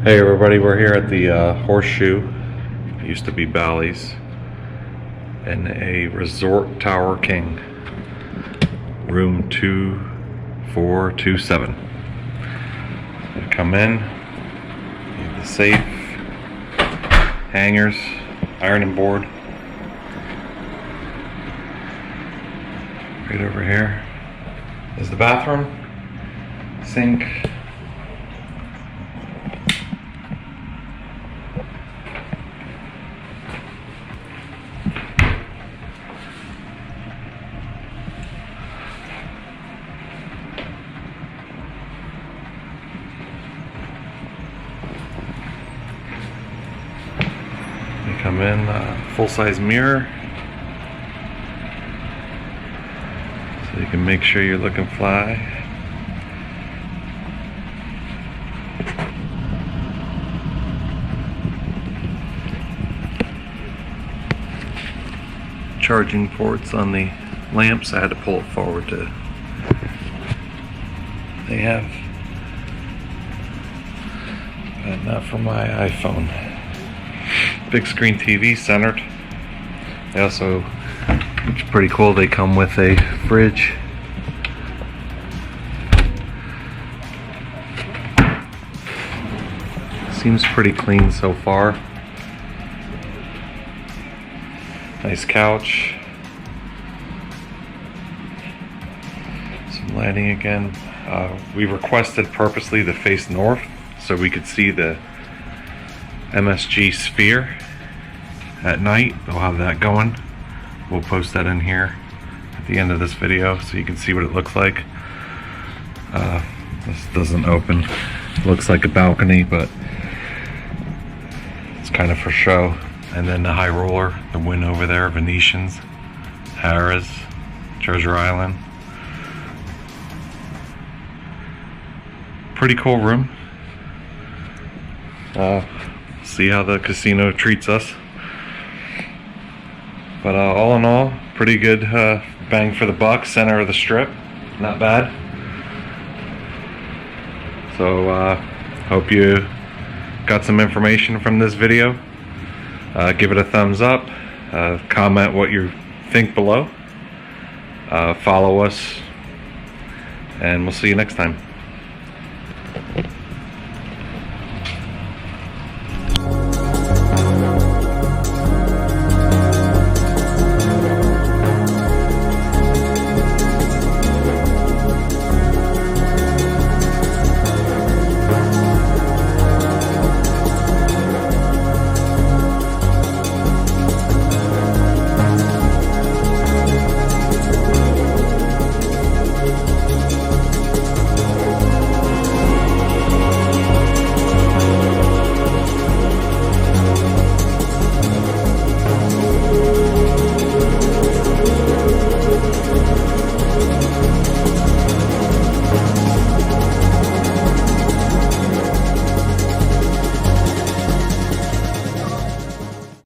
Hey everybody, we're here at the Horseshoe. It used to be Bally's, in a Resort Tower King, room 2427. You come in, you have the safe, hangers, ironing board. Right over here is the bathroom, sink. You come in, full-size mirror, so you can make sure you're looking fly. Charging ports on the lamps. I had to pull it forward to. They have, not for my iPhone. Big screen TV centered. They also, which is pretty cool, they come with a fridge. Seems pretty clean so far. Nice couch. Some lighting again. We requested purposely to face north so we could see the MSG sphere at night. They'll have that going. We'll post that in here at the end of this video so you can see what it looks like. This doesn't open. Looks like a balcony, but it's kind of for show. And then the high roller, the win over there, Venetians, Harrah's, Treasure Island. Pretty cool room. See how the casino treats us. But all in all, pretty good bang for the buck. Center of the strip, not bad. So hope you got some information from this video. Give it a thumbs up. Comment what you think below. Follow us, and we'll see you next time.